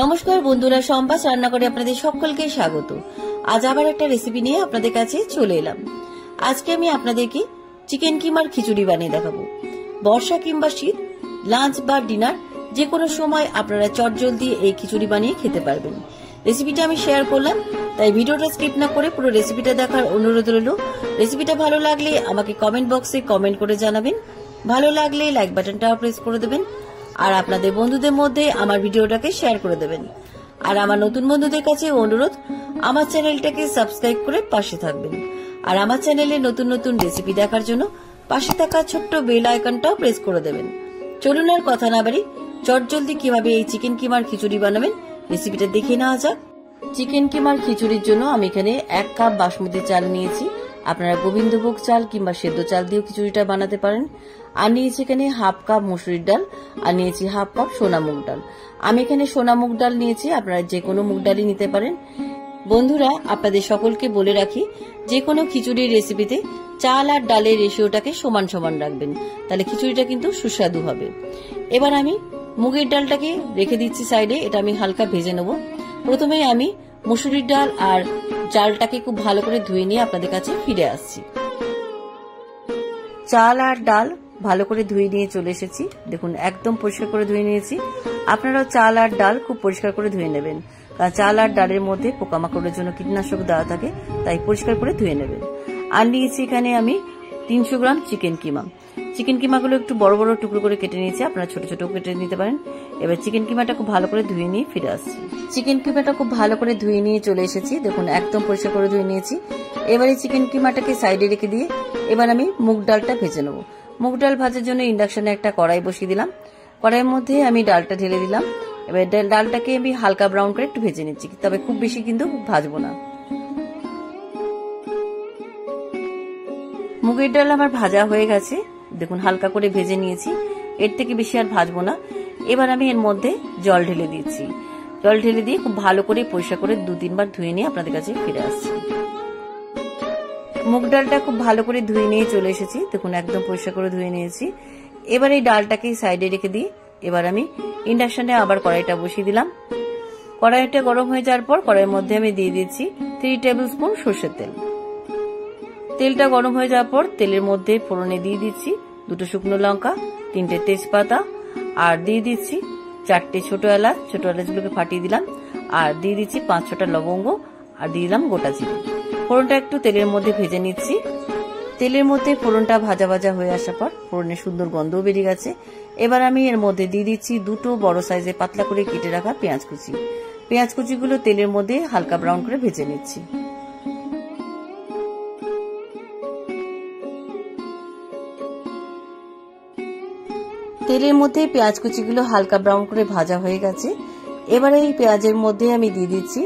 নমস্কার বন্ধুরা, সম্পাস রান্নাঘরে আপনাদের সকলকে স্বাগত। আজ আবার একটা রেসিপি নিয়ে আপনাদের কাছে চলে এলাম। আজকে আমি আপনাদেরকে চিকেন কিমার খিচুড়ি বানিয়ে দেখাবো। বর্ষা কিংবা শীত, লাঞ্চ বা ডিনার যে কোনো সময় আপনারা চটজলদি এই খিচুড়ি বানিয়ে খেতে পারবেন। রেসিপিটা আমি শেয়ার করলাম, তাই ভিডিওটা স্কিপ না করে পুরো রেসিপিটা দেখার অনুরোধ রইল। রেসিপিটা ভালো লাগলে আমাকে কমেন্ট বক্সে কমেন্ট করে জানাবেন। ভালো লাগলে লাইক বাটনটা প্রেস করে দেবেন আর আপনাদের বন্ধুদের মধ্যে আমার ভিডিওটাকে শেয়ার করে দেবেন। আর আমার নতুন বন্ধুদের কাছে অনুরোধ, আমার চ্যানেলটাকে সাবস্ক্রাইব করে পাশে থাকবেন। আর আমার চ্যানেলে নতুন নতুন রেসিপি দেখার জন্য পাশে থাকা ছোট্ট বেল আইকনটাও প্রেস করে দেবেন। চলুন আর কথা না বাড়ি, চটজলদি কিভাবে এই চিকেন কিমার খিচুড়ি বানাবেন রেসিপিটা দেখে নেওয়া যাক। চিকেন কিমার খিচুড়ির জন্য আমি এখানে 1 কাপ বাসমতি চাল নিয়েছি। আপনারা গোবিন্দভোগ চাল কিংবা সেদ্ধ চাল দিয়েও খিচুড়িটা বানাতে পারেন। আর নিয়েছি এখানে 1/2 কাপ মসুরির ডাল, আর নিয়েছি 1/2 কাপ সোনা মুগ ডাল। আমি এখানে সোনা মুগ ডাল নিয়েছি, আপনারা যে কোনো মুগ ডালই নিতে পারেন। বন্ধুরা, আপনাদের সকলকে বলে রাখি, যে কোনো খিচুড়ির রেসিপিতে চাল আর ডালের রেশিওটাকে সমান সমান রাখবেন, তাহলে খিচুড়িটা কিন্তু সুস্বাদু হবে। এবার আমি মুগের ডালটাকে রেখে দিচ্ছি সাইডে, এটা আমি হালকা ভেজে নেব। প্রথমে আমি মসুরির ডাল আর চালটাকে খুব ভালো করে ধুয়ে নিয়ে আপনাদের কাছে ফিরে আসছি। চাল আর ডাল ভালো করে ধুয়ে নিয়ে চলে এসেছি। দেখুন, একদম পরিষ্কার করে ধুয়ে নিয়েছি। আপনারাও চাল আর ডাল খুব পরিষ্কার করে ধুয়ে নেবেন, কারণ চাল আর ডালের মধ্যে পোকামাকড়ের জন্য কীটনাশক দেওয়া থাকে, তাই পরিষ্কার করে ধুয়ে নেবেন। আর নিয়েছি এখানে আমি 300 গ্রাম চিকেন কিমা। চিকেন কিমাগুলো একটু বড় বড় টুকরো করে কেটে নিয়েছি, আপনারা ছোট ছোট কেটে নিতে পারেন। এবার চিকেন কিমাটা খুব ভালো করে ধুয়ে নিয়ে ফিরে আসছি। চিকেন কিমাটা খুব ভালো করে ধুয়ে নিয়ে চলে এসেছি। দেখুন, একদম পরিষ্কার করে ধুয়ে নিয়েছি। এবারে চিকেন কিমাটাকে সাইডে রেখে দিয়ে এবার আমি মুগ ডালটা ভেজে নেব। মুগ ডাল ভাজার জন্য ইন্ডাকশনে একটা কড়াই বসিয়ে দিলাম। কড়াইয়ের মধ্যে আমি ডালটা ঢেলে দিলাম। এবার ডালটাকে আমি হালকা ব্রাউন করে একটু ভেজে নিচ্ছি, তবে খুব বেশি কিন্তু ভাজবো না। মুগের ডাল আমার ভাজা হয়ে গেছে, দেখুন হালকা করে ভেজে নিয়েছি, এর থেকে বেশি আর ভাজবো না। এবার আমি এর মধ্যে জল ঢেলে দিচ্ছি। জল ঢেলে দিয়ে খুব ভালো করে পরিষ্কার করে 2-3 বার ধুয়ে নিয়ে আপনাদের কাছে ফিরে আসছি। মুগ ডালটা খুব ভালো করে ধুয়ে নিয়ে চলে এসেছি। দেখুন, একদম পরিষ্কার করে ধুয়ে নিয়েছি। এবার এই ডালটাকে সাইডে রেখে দিই। এবার আমি ইন্ডাকশনে আবার কড়াইটা বসিয়ে দিলাম। কড়াইটা গরম হয়ে যাওয়ার পর কড়াইয়ের মধ্যে আমি দিয়ে দিচ্ছি 3 টেবিল স্পুন সরষের তেল। তেলটা গরম হয়ে যাওয়ার পর তেলের মধ্যে ফোড়নে দিয়ে দিচ্ছি 2টো শুকনো লঙ্কা, 3টে তেজপাতা, আর দিয়ে দিচ্ছি 4টে ছোট এলাচ। ছোট এলাচগুলোকে ফাটিয়ে দিলাম। আর দিয়ে দিচ্ছি 5-6টা লবঙ্গ, আর দিয়ে দিলাম গোটা জিরে। ফোড়নটা একটু তেলের মধ্যে ভেজে নিচ্ছি। তেলের মধ্যে ফোড়নটা ভাজা ভাজা হয়ে আসার পর ফোড়নের সুন্দর গন্ধও বেরিয়ে গেছে। এবার আমি এর মধ্যে দিয়ে দিচ্ছি 2টো বড় সাইজের পাতলা করে কেটে রাখা পেঁয়াজ কুচি। পেঁয়াজ কুচিগুলো তেলের মধ্যে হালকা ব্রাউন করে ভেজে নিচ্ছি। তেলের মধ্যে পেঁয়াজ কুচিগুলো হালকা ব্রাউন করে ভাজা হয়ে গেছে। এবারে এই পেঁয়াজের মধ্যে আমি দিয়ে দিচ্ছি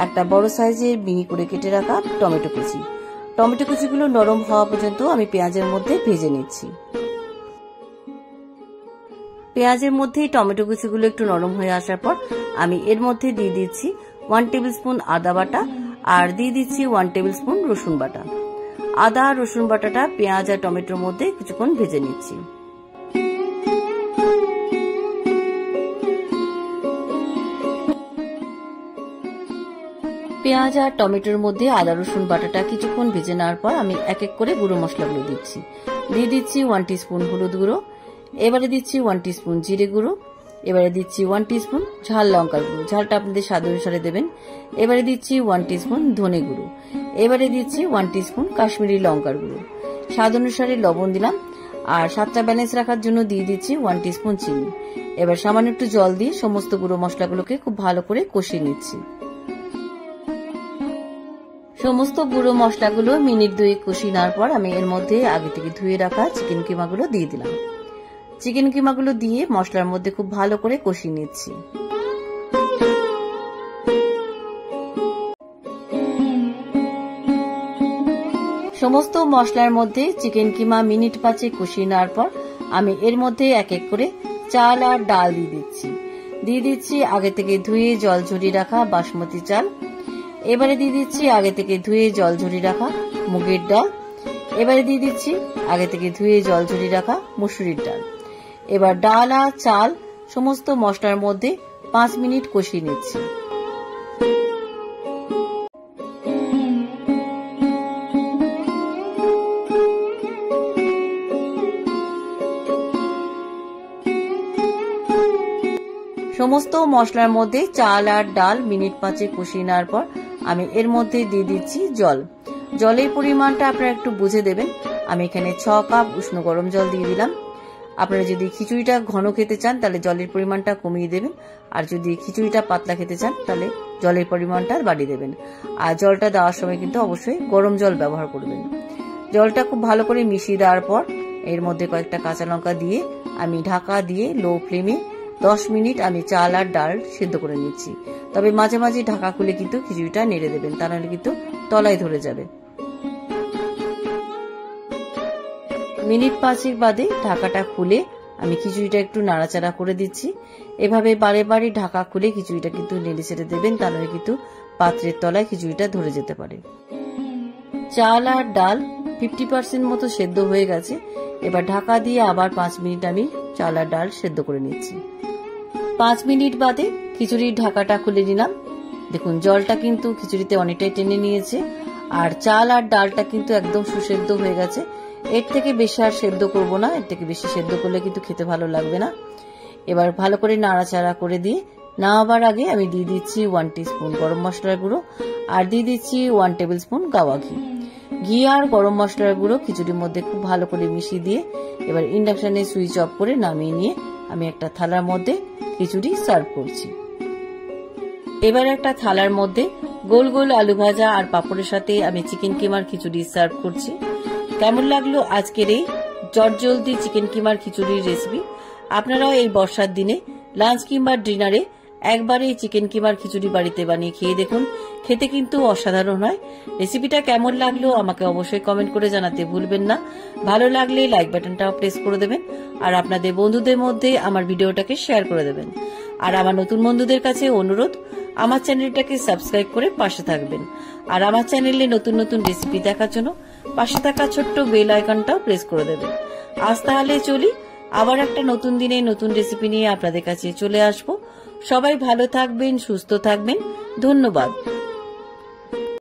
একটা বড় সাইজের মিহি করে কেটে রাখা টমেটো কুচি। টমেটো কুচিগুলো নরম হওয়া পর্যন্ত আমি পেঁয়াজের মধ্যে ভেজে নিচ্ছি। পেঁয়াজের মধ্যে টমেটো কুচিগুলো একটু নরম হয়ে আসার পর আমি এর মধ্যে দিয়ে দিচ্ছি 1 টেবিল স্পুন আদা বাটা, আর দিয়ে দিচ্ছি 1 টেবিল স্পুন রসুন বাটা। আদা আর রসুন বাটাটা পেঁয়াজ আর টমেটোর মধ্যে কিছুক্ষণ ভেজে নিচ্ছি। পেঁয়াজ আর টমেটোর মধ্যে আদা রসুন বাটাটা কিছুক্ষণ ভেজে নেওয়ার পর আমি এক এক করে গুঁড়ো মশলাগুলো দিচ্ছি। দিয়ে দিচ্ছি 1 টিস্পুন হলুদ গুঁড়ো, এবারে দিচ্ছি 1 টিস্পুন জিরে গুঁড়ো, এবারে দিচ্ছি 1 টিস্পুন ঝাল লঙ্কার গুঁড়ো, ঝালটা আপনাদের স্বাদ অনুসারে দেবেন। এবারে দিচ্ছি 1 টিস্পুন ধনে গুঁড়ো, এবারে দিচ্ছি 1 টিস্পুন কাশ্মীরি লঙ্কার গুঁড়ো, স্বাদ অনুসারে লবণ দিলাম। আর স্বাদটা ব্যালেন্স রাখার জন্য দিয়ে দিচ্ছি 1 টিস্পুন চিনি। এবার সামান্য একটু জল দিয়ে সমস্ত গুঁড়ো মশলাগুলোকে খুব ভালো করে কষিয়ে নিচ্ছি। সমস্ত গুঁড়ো মশলাগুলো মিনিট 2 কষিয়ে নেওয়ার পর আমি এর মধ্যে আগে থেকে ধুয়ে রাখা চিকেন কিমাগুলো দিয়ে দিলাম। চিকেন কিমাগুলো দিয়ে মশলার মধ্যে খুব ভালো করে কষিয়ে নিচ্ছি। সমস্ত মশলার মধ্যে চিকেন কিমা মিনিট 5 কষিয়ে নেওয়ার পর আমি এর মধ্যে এক এক করে চাল আর ডাল দিয়ে দিচ্ছি। দিয়ে দিচ্ছি আগে থেকে ধুয়ে জল ঝরিয়ে রাখা বাসমতি চাল, এবারে দিয়ে দিচ্ছি আগে থেকে ধুয়ে জল ঝরিয়ে রাখা মুগের ডাল, এবারে দিয়ে দিচ্ছি আগে থেকে ধুয়ে জল ঝরিয়ে রাখা মসুরির ডাল। এবার ডাল আর চাল সমস্ত মশলার মধ্যে 5 মিনিট কষিয়ে নিচ্ছি। সমস্ত মশলার মধ্যে চাল আর ডাল মিনিট 5 কষিয়ে নেওয়ার পর আমি এর মধ্যে দিয়ে দিচ্ছি জল। জলের পরিমাণটা আপনারা একটু বুঝে দেবেন। আমি এখানে 6 কাপ উষ্ণ গরম জল দিয়ে দিলাম। আপনারা যদি খিচুড়িটা ঘন খেতে চান তাহলে জলের পরিমাণটা কমিয়ে দেবেন, আর যদি খিচুড়িটা পাতলা খেতে চান তাহলে জলের পরিমাণটা বাড়িয়ে দেবেন। আর জলটা দেওয়ার সময় কিন্তু অবশ্যই গরম জল ব্যবহার করবেন। জলটা খুব ভালো করে মিশিয়ে দেওয়ার পর এর মধ্যে কয়েকটা কাঁচা লঙ্কা দিয়ে আমি ঢাকা দিয়ে লো ফ্লেমে 10 মিনিট আমি চাল আর ডাল সিদ্ধ করে নিচ্ছি। তবে মাঝে মাঝে ঢাকা খুলে কিন্তু খিচুড়িটা নেড়ে দেবেন, তা নাহলে কিন্তু তলায় ধরে যাবে। মিনিট 5 বাদে ঢাকাটা খুলে আমি খিচুড়িটা একটু নাড়াচাড়া করে দিচ্ছি। এভাবে বারে বারে ঢাকা খুলে খিচুড়িটা কিন্তু নেড়ে ছেড়ে দেবেন, তা নাহলে কিন্তু পাত্রের তলায় খিচুড়িটা ধরে যেতে পারে। চাল আর ডাল 50% মতো সেদ্ধ হয়ে গেছে। এবার ঢাকা দিয়ে আবার 5 মিনিট আমি চাল আর ডাল সেদ্ধ করে নিচ্ছি। 5 মিনিট বাদে খিচুড়ির ঢাকাটা খুলে নিলাম। দেখুন জলটা কিন্তু খিচুড়িতে অনেকটাই টেনে নিয়েছে, আর চাল আর ডালটা কিন্তু একদম সুসেদ্ধ হয়ে গেছে। এর থেকে বেশি আর সেদ্ধ করব না, এর থেকে বেশি সেদ্ধ করলে কিন্তু খেতে ভালো লাগবে না। এবার ভালো করে নাড়াচাড়া করে দিয়ে নামাবার আগে আমি দিয়ে দিচ্ছি 1 টিস্পুন গরম মশলার গুঁড়ো, আর দিয়ে দিচ্ছি 1 টেবিল স্পুন গাওয়া ঘি। ঘি আর গরম মশলার গুঁড়ো খিচুড়ির মধ্যে খুব ভালো করে মিশিয়ে দিয়ে এবার ইন্ডাকশনে সুইচ অফ করে নামিয়ে নিয়ে আমি একটা থালার মধ্যে খিচুড়ি সার্ভ করছি। এবার একটা থালার মধ্যে গোল গোল আলু ভাজা আর পাঁপড়ের সাথে আমি চিকেন কিমার খিচুড়ি সার্ভ করছি। কেমন লাগলো আজকের এই জলদি চিকেন কিমার খিচুড়ির রেসিপি? আপনারাও এই বর্ষার দিনে লাঞ্চ কিংবা ডিনারে একবার এই চিকেন কিমার খিচুড়ি বাড়িতে বানিয়ে খেয়ে দেখুন, খেতে কিন্তু অসাধারণ হয়। রেসিপিটা কেমন লাগলো আমাকে অবশ্যই কমেন্ট করে জানাতে ভুলবেন না। ভালো লাগলে লাইক বাটনটাও প্রেস করে দেবেন, আর আপনাদের বন্ধুদের মধ্যে আমার ভিডিওটাকে শেয়ার করে দেবেন। আর আমার নতুন বন্ধুদের কাছে অনুরোধ, আমার চ্যানেলটাকে সাবস্ক্রাইব করে পাশে থাকবেন, আর আমার চ্যানেলে নতুন নতুন রেসিপি দেখার জন্য পাশে থাকা ছোট্ট বেল আইকনটাও প্রেস করে দেবেন। আজ তাহলে চলি, আবার একটা নতুন দিনে নতুন রেসিপি নিয়ে আপনাদের কাছে চলে আসবো। সবাই ভালো থাকবেন, সুস্থ থাকবেন। ধন্যবাদ।